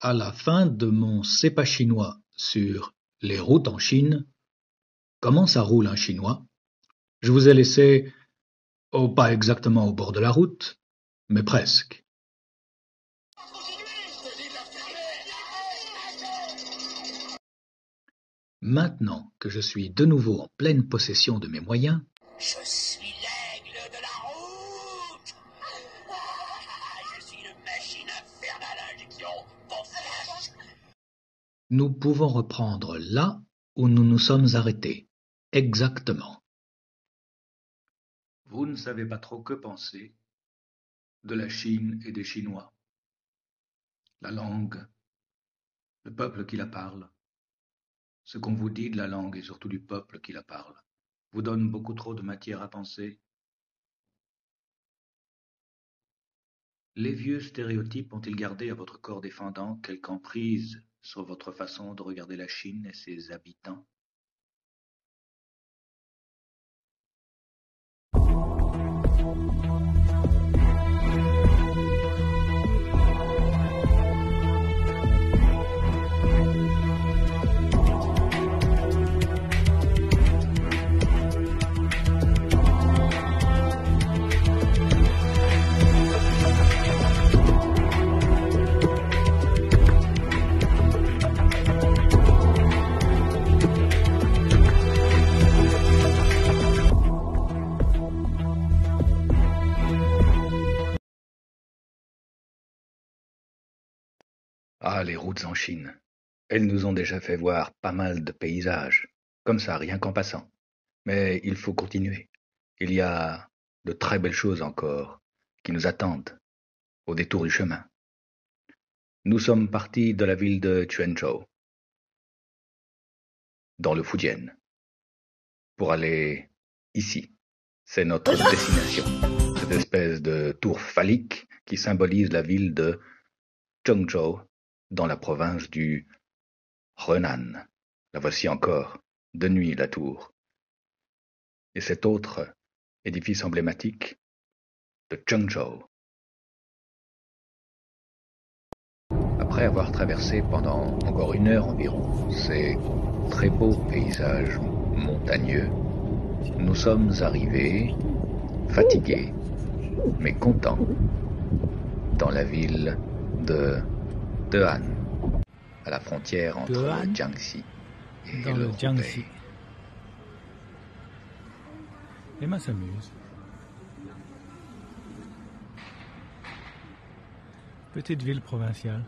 à la fin de mon CEPA chinois sur les routes en Chine, comment ça roule un Chinois, je vous ai laissé, pas exactement au bord de la route, mais presque. Maintenant que je suis de nouveau en pleine possession de mes moyens, je suis l'aigle de la route. Je suis une machine infernale à injection pour flash. Nous pouvons reprendre là où nous nous sommes arrêtés. Exactement. Vous ne savez pas trop que penser de la Chine et des Chinois. La langue, le peuple qui la parle, ce qu'on vous dit de la langue et surtout du peuple qui la parle, vous donne beaucoup trop de matière à penser. Les vieux stéréotypes ont-ils gardé à votre corps défendant quelque emprise sur votre façon de regarder la Chine et ses habitants? Ah, les routes en Chine. Elles nous ont déjà fait voir pas mal de paysages, comme ça, rien qu'en passant. Mais il faut continuer. Il y a de très belles choses encore qui nous attendent au détour du chemin. Nous sommes partis de la ville de Quanzhou, dans le Fujian, pour aller ici. C'est notre destination, cette espèce de tour phallique qui symbolise la ville de Zhengzhou, dans la province du Henan. La voici encore, de nuit la tour. Et cet autre édifice emblématique de Zhengzhou. Après avoir traversé pendant encore 1 heure environ ces très beaux paysages montagneux, nous sommes arrivés, fatigués, mais contents, dans la ville de De'an, à la frontière entre le Jiangxi et le Hubei. Emma s'amuse. Petite ville provinciale.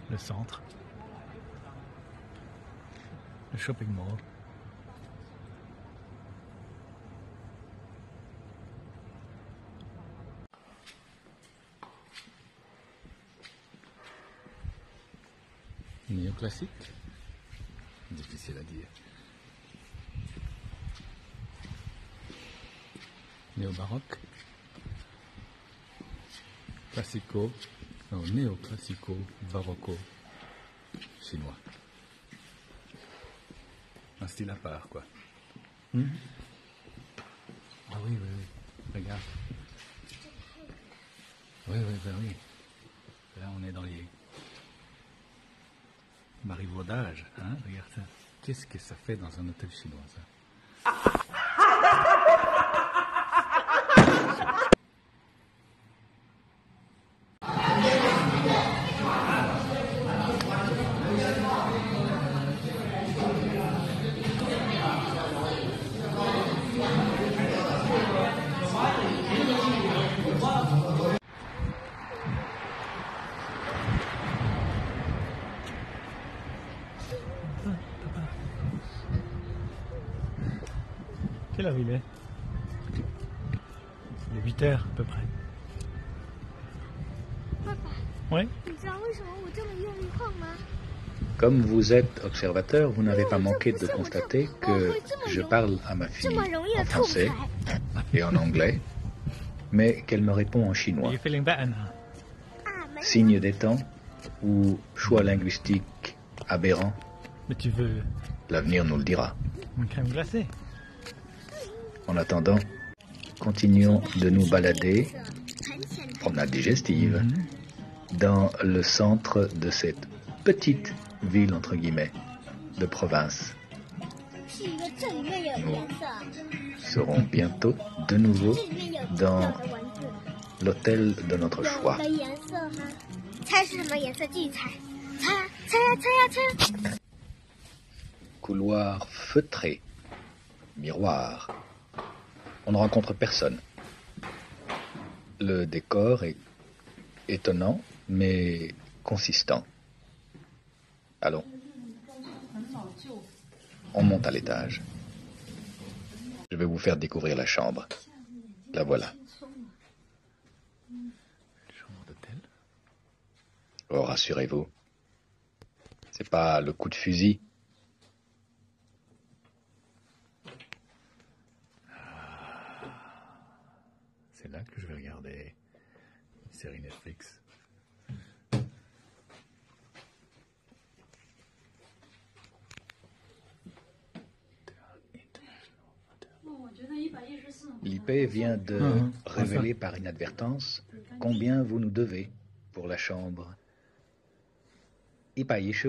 Le centre. Le shopping mall. Néoclassique. Difficile à dire. Néo-baroque. Classico. Non, néoclassico, barocco. Chinois. Un style à part, quoi. Ah oui, oui, oui. Regarde. Oui, oui, ben oui. Là, on est dans les marivaudages, hein. Regarde ça. Qu'est-ce que ça fait dans un hôtel chinois, ça? Quelle heure il est? Il est 8 heures à peu près. Ouais. Comme vous êtes observateur, vous n'avez pas manqué de constater que je parle à ma fille en français et en anglais, mais qu'elle me répond en chinois. Signe des temps ou choix linguistique aberrant? Mais tu veux L'avenir nous le dira. une crème glacée? En attendant, continuons de nous balader, promenade digestive, dans le centre de cette petite ville, entre guillemets, de province. Nous serons bientôt de nouveau dans l'hôtel de notre choix. Couloir feutré, miroir. On ne rencontre personne. Le décor est étonnant, mais consistant. Allons. On monte à l'étage. Je vais vous faire découvrir la chambre. La voilà. Chambre d'hôtel. Oh, rassurez-vous. C'est pas le coup de fusil. C'est là que je vais regarder une série Netflix. L'IP vient de révéler par inadvertance combien vous nous devez pour la chambre. 115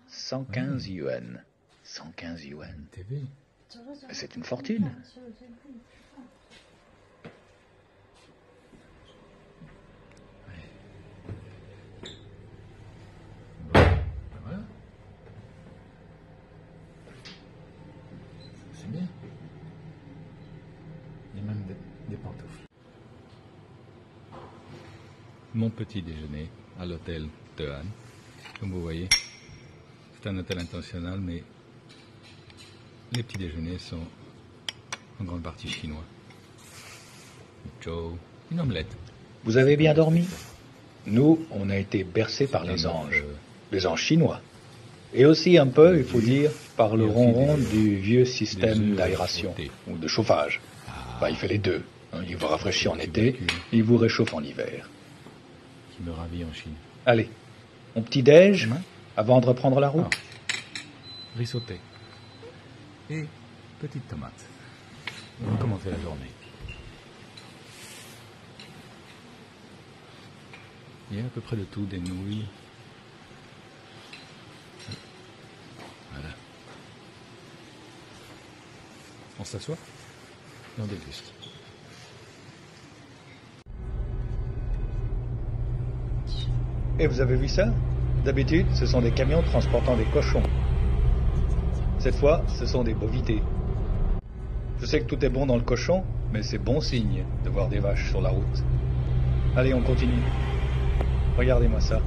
115 yuan. 115 yuan. TV. C'est une fortune. Bon, ben voilà. C'est bien. Il y a même des pantoufles. Mon petit déjeuner à l'hôtel Tehan. Comme vous voyez, c'est un hôtel international, mais les petits déjeuners sont en grande partie chinois. Une omelette. Vous avez bien dormi? Nous, on a été bercés par les anges. Les anges chinois. Et aussi un peu, il faut dire, par le ronron du vieux système d'aération ou de chauffage. Bah, il fait les deux. Il vous rafraîchit en été, il vous réchauffe en hiver. Qui me ravit en Chine. Allez, mon petit déj, avant de reprendre la route. Riz sauté. Et petite tomate. On va commencer la journée. Il y a à peu près de tout, des nouilles. Voilà. On s'assoit et on déguste. Et vous avez vu ça? D'habitude, ce sont des camions transportant des cochons. Cette fois, ce sont des bovidés. Je sais que tout est bon dans le cochon, mais c'est bon signe de voir des vaches sur la route. Allez, on continue. Regardez-moi ça.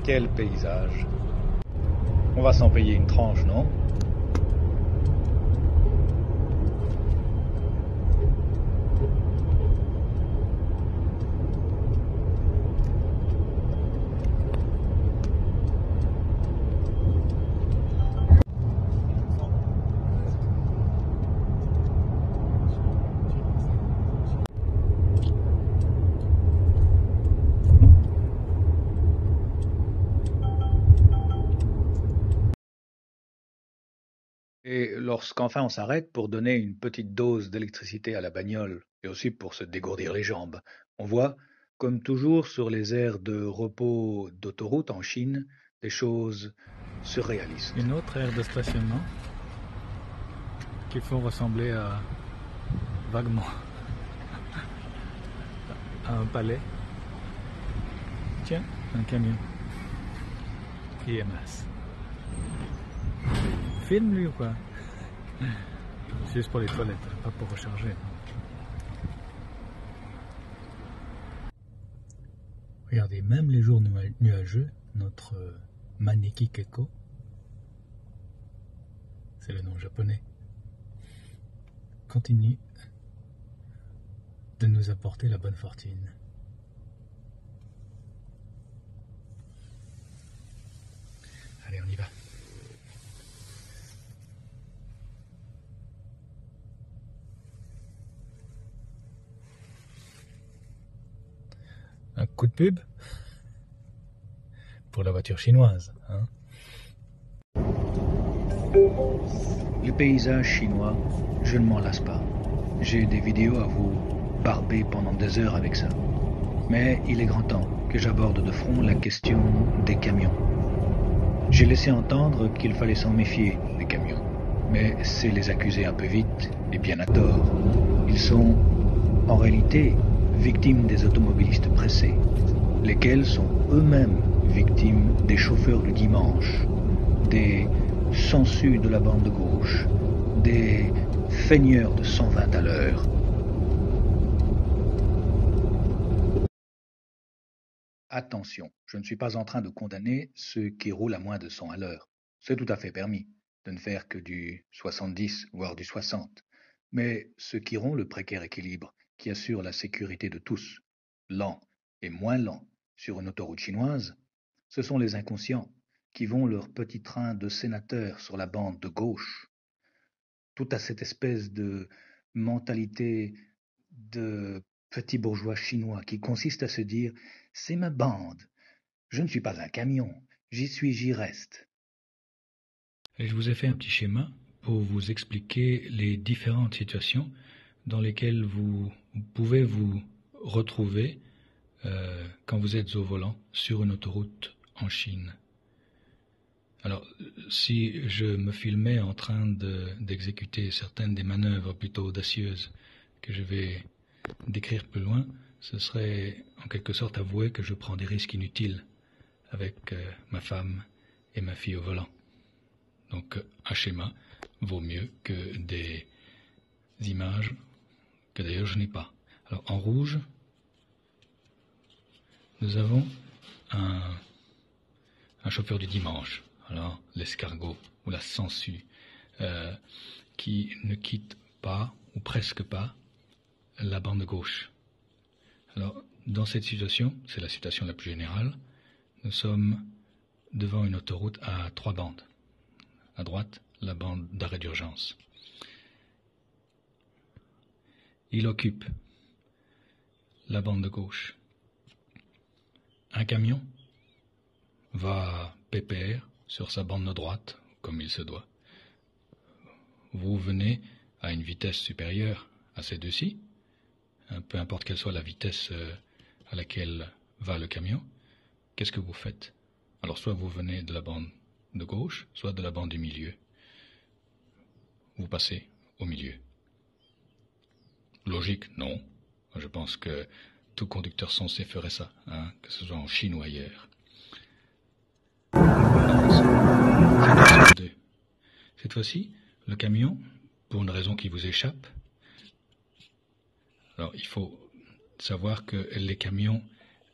Quel paysage. On va s'en payer une tranche, non? Et lorsqu'enfin on s'arrête pour donner une petite dose d'électricité à la bagnole, et aussi pour se dégourdir les jambes, on voit, comme toujours sur les aires de repos d'autoroute en Chine, des choses surréalistes. Une autre aire de stationnement qui font ressembler à vaguement à un palais. Tiens, un camion qui émasse. Filme lui ou quoi? C'est juste pour les toilettes, pas pour recharger. Regardez, même les jours nuageux, notre Maneki Keko, c'est le nom japonais, continue de nous apporter la bonne fortune. Allez, on y va. Un coup de pub pour la voiture chinoise, hein? Le paysage chinois, je ne m'en lasse pas. j'ai des vidéos à vous barber pendant des heures avec ça. Mais il est grand temps que j'aborde de front la question des camions. J'ai laissé entendre qu'il fallait s'en méfier des camions. Mais c'est les accuser un peu vite, et bien à tort. Ils sont, en réalité, victimes des automobilistes pressés, lesquels sont eux-mêmes victimes des chauffeurs du dimanche, des sangsues de la bande de gauche, des feigneurs de 120 à l'heure. Attention, je ne suis pas en train de condamner ceux qui roulent à moins de 100 à l'heure. C'est tout à fait permis de ne faire que du 70, voire du 60. Mais ceux qui ont le précaire équilibre, qui assure la sécurité de tous, lent et moins lent sur une autoroute chinoise, ce sont les inconscients qui vont leur petit train de sénateur sur la bande de gauche. Tout à cette espèce de mentalité de petit bourgeois chinois qui consiste à se dire « c'est ma bande, je ne suis pas un camion, j'y suis, j'y reste ». Et je vous ai fait un petit schéma pour vous expliquer les différentes situations dans lesquelles vous pouvez vous retrouver quand vous êtes au volant sur une autoroute en Chine. Alors, si je me filmais en train d'exécuter certaines des manœuvres plutôt audacieuses que je vais décrire plus loin, ce serait en quelque sorte avouer que je prends des risques inutiles avec ma femme et ma fille au volant. Donc un schéma vaut mieux que des images que d'ailleurs je n'ai pas. Alors en rouge, nous avons un chauffeur du dimanche, alors l'escargot ou la sangsue, qui ne quitte pas ou presque pas la bande gauche. Alors dans cette situation, c'est la situation la plus générale, nous sommes devant une autoroute à 3 bandes. À droite, la bande d'arrêt d'urgence. Il occupe la bande de gauche. Un camion va pépère sur sa bande de droite, comme il se doit. Vous venez à une vitesse supérieure à ces deux-ci, peu importe quelle soit la vitesse à laquelle va le camion. Qu'est-ce que vous faites? Alors soit vous venez de la bande de gauche, soit de la bande du milieu. Vous passez au milieu. Logique? Non. Je pense que tout conducteur sensé ferait ça, hein, que ce soit en Chine ou ailleurs. Cette fois-ci, le camion, pour une raison qui vous échappe, alors il faut savoir que les camions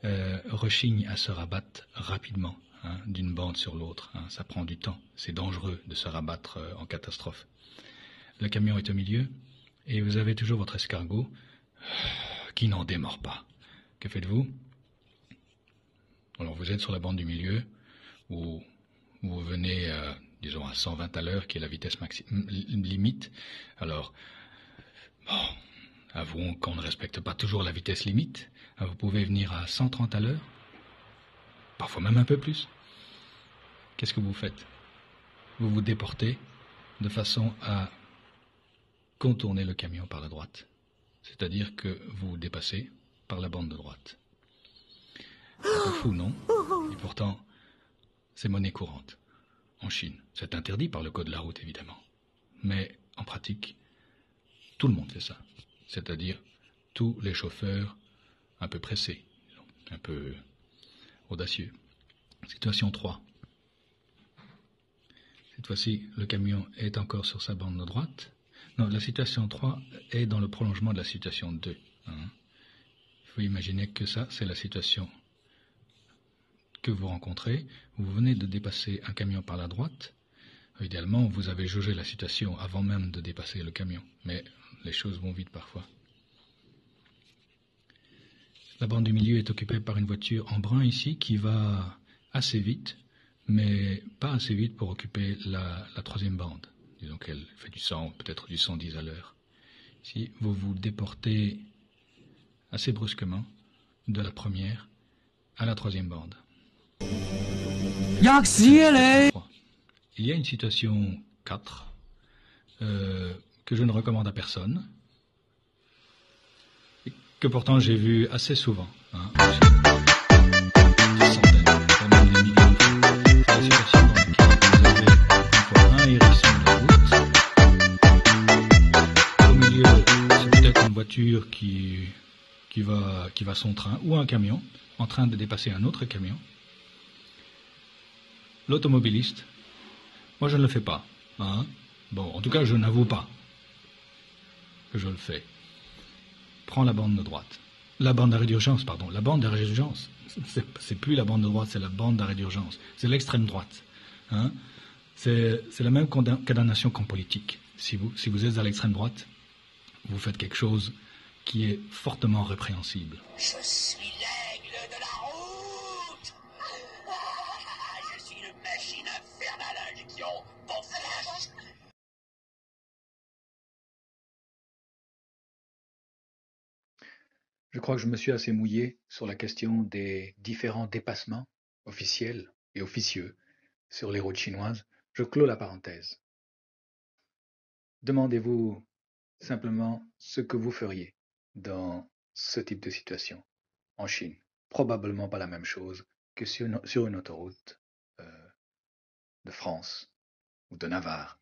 rechignent à se rabattre rapidement, hein, d'une bande sur l'autre. Hein, ça prend du temps. C'est dangereux de se rabattre en catastrophe. Le camion est au milieu et vous avez toujours votre escargot qui n'en démord pas. Que faites-vous? Alors vous êtes sur la bande du milieu où vous venez, disons, à 120 à l'heure, qui est la vitesse limite. Alors, bon, avouons qu'on ne respecte pas toujours la vitesse limite. Vous pouvez venir à 130 à l'heure, parfois même un peu plus. Qu'est-ce que vous faites? Vous vous déportez de façon à contourner le camion par la droite. C'est-à-dire que vous vous dépassez par la bande de droite. Un peu fou, non? Et pourtant, c'est monnaie courante en Chine. C'est interdit par le code de la route, évidemment. Mais en pratique, tout le monde fait ça. C'est-à-dire tous les chauffeurs un peu pressés, un peu audacieux. Situation 3. Cette fois-ci, le camion est encore sur sa bande de droite. Non, la situation 3 est dans le prolongement de la situation 2. Hein. Il faut imaginer que ça, c'est la situation que vous rencontrez. Vous venez de dépasser un camion par la droite. Idéalement, vous avez jaugé la situation avant même de dépasser le camion. Mais les choses vont vite parfois. La bande du milieu est occupée par une voiture en brun ici qui va assez vite, mais pas assez vite pour occuper la troisième bande. Disons qu'elle fait du 100, peut-être du 110 à l'heure. Ici, vous vous déportez assez brusquement de la première à la troisième bande. Il y a une situation 4 que je ne recommande à personne, que pourtant j'ai vu assez souvent. Hein, des centaines, voire même des milliers de fois. C'est la situation dans laquelle vous avez parfois un hérisson de route. Au milieu, c'est peut-être une voiture qui va son train, ou un camion, en train de dépasser un autre camion. L'automobiliste, moi je ne le fais pas. Hein. Bon, en tout cas, je n'avoue pas que je le fais. Prends la bande de droite. La bande d'arrêt d'urgence, pardon. La bande d'arrêt d'urgence. C'est plus la bande de droite, c'est la bande d'arrêt d'urgence. C'est l'extrême droite. Hein. C'est la même condamnation qu'en politique. Si vous êtes à l'extrême droite, vous faites quelque chose qui est fortement répréhensible. Je suis l'aigle de la route. Je suis une machine infernale à injection. Bon flash. Je crois que je me suis assez mouillé sur la question des différents dépassements officiels et officieux sur les routes chinoises. Je clôt la parenthèse. Demandez-vous simplement ce que vous feriez dans ce type de situation en Chine. Probablement pas la même chose que sur une autoroute de France ou de Navarre.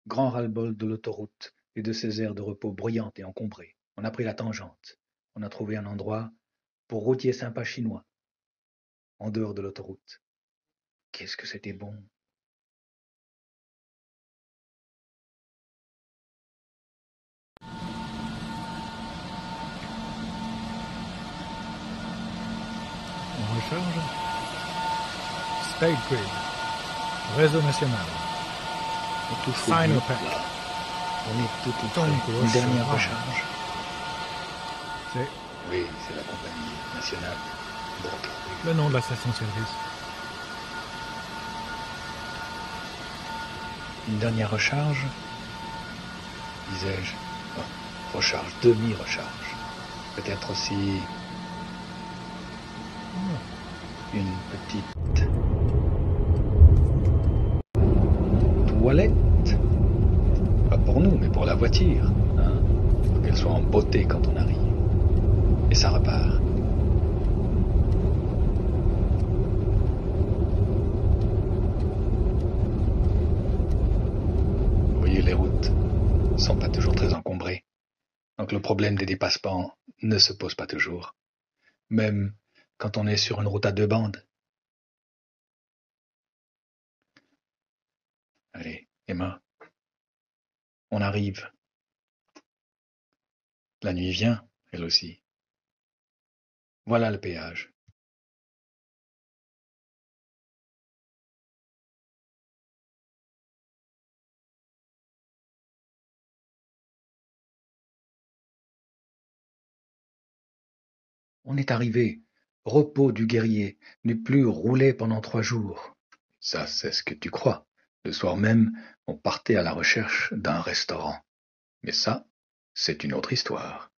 Grand ras-le-bol de l'autoroute et de ses aires de repos bruyantes et encombrées. On a pris la tangente. On a trouvé un endroit pour routier sympa chinois, en dehors de l'autoroute. Qu'est-ce que c'était bon! On recharge. State Grid. Réseau national. On touche au Sinopec. but, là. On est tout près. Tonko, Une dernière Chevrons. recharge. C'est Oui, c'est la compagnie nationale. Broadway. le nom de la station-service. Une dernière recharge, disais-je. Oh, recharge, demi-recharge. Peut-être aussi une petite toilette. Pas pour nous, mais pour la voiture. Hein, pour qu'elle soit en beauté quand on arrive. Et ça repart. Vous voyez, les routes sont pas toujours très encombrées. Donc le problème des dépassements ne se pose pas toujours. Même quand on est sur une route à 2 bandes. Allez, Emma, on arrive. La nuit vient, elle aussi. Voilà le péage. On est arrivé. Repos du guerrier, ne plus rouler pendant 3 jours. Ça, c'est ce que tu crois. Le soir même, on partait à la recherche d'un restaurant. Mais ça, c'est une autre histoire.